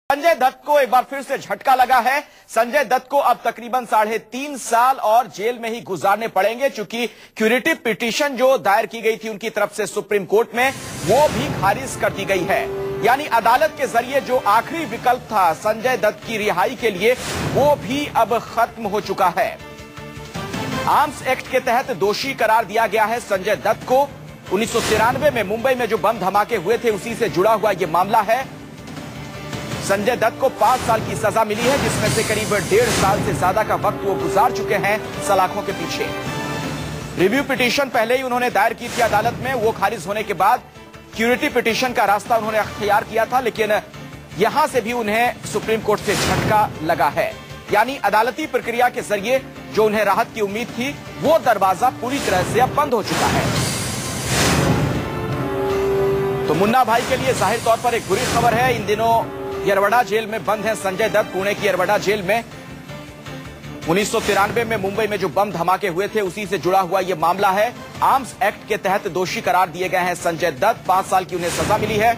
संजय दत्त को एक बार फिर से झटका लगा है। संजय दत्त को अब तकरीबन 3.5 साल और जेल में ही गुजारने पड़ेंगे, चूंकि क्यूरेटिव पिटीशन जो दायर की गई थी उनकी तरफ से सुप्रीम कोर्ट में, वो भी खारिज कर दी गई है। यानी अदालत के जरिए जो आखिरी विकल्प था संजय दत्त की रिहाई के लिए, वो भी अब खत्म हो चुका है। आर्म्स एक्ट के तहत दोषी करार दिया गया है संजय दत्त को। 1993 में मुंबई में जो बम धमाके हुए थे उसी से जुड़ा हुआ यह मामला है। संजय दत्त को 5 साल की सजा मिली है, जिसमें से करीब 1.5 साल से ज्यादा का वक्त वो गुजार चुके हैं सलाखों के पीछे। रिव्यू पिटीशन पहले ही उन्होंने दायर की थी अदालत में, वो खारिज होने के बाद क्यूरेटिव पिटीशन का रास्ता उन्होंने अख्तियार किया था, लेकिन यहां से भी उन्हें सुप्रीम कोर्ट से झटका लगा है। यानी अदालती प्रक्रिया के जरिए जो उन्हें राहत की उम्मीद थी, वो दरवाजा पूरी तरह से अब बंद हो चुका है। तो मुन्ना भाई के लिए जाहिर तौर पर एक बुरी खबर है। इन दिनों यरवड़ा जेल में बंद है संजय दत्त, पुणे की यरवड़ा जेल में। 1993 में मुंबई में जो बम धमाके हुए थे उसी से जुड़ा हुआ यह मामला है। आर्म्स एक्ट के तहत दोषी करार दिए गए हैं संजय दत्त, 5 साल की उन्हें सजा मिली है।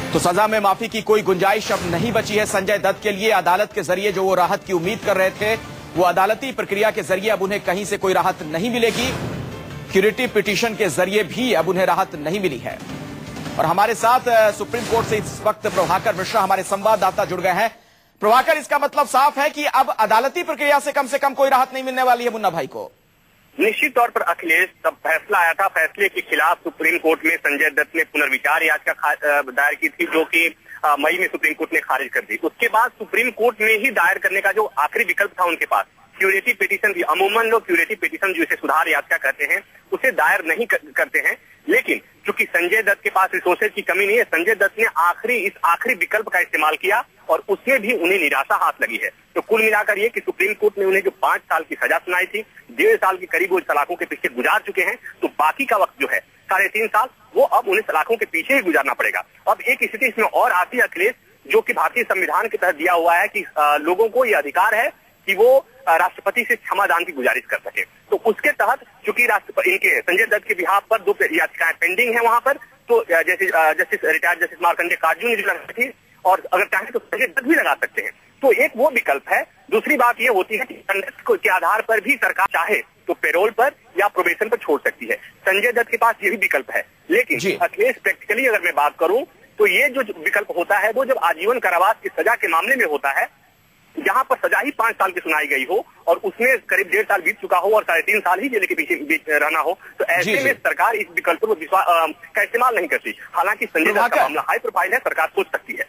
तो सजा में माफी की कोई गुंजाइश अब नहीं बची है संजय दत्त के लिए। अदालत के जरिए जो वो राहत की उम्मीद कर रहे थे, वो अदालती प्रक्रिया के जरिए अब उन्हें कहीं से कोई राहत नहीं मिलेगी। क्यूरेटिव पिटीशन के जरिए भी अब उन्हें राहत नहीं मिली है। और हमारे साथ सुप्रीम कोर्ट से इस वक्त प्रभाकर मिश्रा हमारे संवाददाता जुड़ गए हैं। प्रभाकर, इसका मतलब साफ है कि अब अदालती प्रक्रिया से कम कोई राहत नहीं मिलने वाली है मुन्ना भाई को। निश्चित तौर पर अखिलेश, तब फैसला आया था, फैसले के खिलाफ सुप्रीम कोर्ट में संजय दत्त ने पुनर्विचार याचिका दायर की थी, जो कि मई में सुप्रीम कोर्ट ने खारिज कर दी। उसके बाद सुप्रीम कोर्ट में ही दायर करने का जो आखिरी विकल्प था उनके पास, क्यूरेटिव पिटीशन भी, अमूमन लोग क्यूरेटिव पिटीशन जिसे सुधार याचिका कहते हैं, उसे दायर नहीं करते हैं। लेकिन चूंकि संजय दत्त के पास रिसोर्सेज की कमी नहीं है, संजय दत्त ने इस आखिरी विकल्प का इस्तेमाल किया और उसमें भी उन्हें निराशा हाथ लगी है। तो कुल मिलाकर ये कि सुप्रीम कोर्ट ने उन्हें जो 5 साल की सजा सुनाई थी, 1.5 साल के करीब वो सलाखों के पीछे गुजार चुके हैं। तो बाकी का वक्त जो है 3.5 साल, वो अब उन्हें सलाखों के पीछे ही गुजारना पड़ेगा। अब एक स्थिति इसमें और आती है अखिलेश, जो कि भारतीय संविधान के तहत दिया हुआ है कि लोगों को ये अधिकार है कि वो राष्ट्रपति से क्षमादान की गुजारिश कर सके। तो उसके तहत चूंकि इनके संजय दत्त के बिहाफ पर 2 याचिकाएं पेंडिंग है वहां पर, तो justice retired justice Markandey Katju ने जो लगाई थी, और अगर चाहे तो संजय दत्त भी लगा सकते हैं। तो एक वो विकल्प है। दूसरी बात ये होती है कि संजय दत्त के आधार पर भी सरकार चाहे तो पेरोल पर या प्रोबेशन पर छोड़ सकती है। संजय दत्त के पास ये भी विकल्प है। लेकिन अखिलेश, प्रैक्टिकली अगर मैं बात करूं तो ये जो विकल्प होता है वो जब आजीवन कारावास की सजा के मामले में होता है, जहां पर सजा ही 5 साल की सुनाई गई हो और उसमें करीब 1.5 साल बीत चुका हो और 3.5 साल ही जेल के पीछे रहना हो, तो ऐसे में सरकार इस विकल्प का इस्तेमाल नहीं करती। हालांकि संजय दत्त का मामला हाई प्रोफाइल है, सरकार सोच सकती है।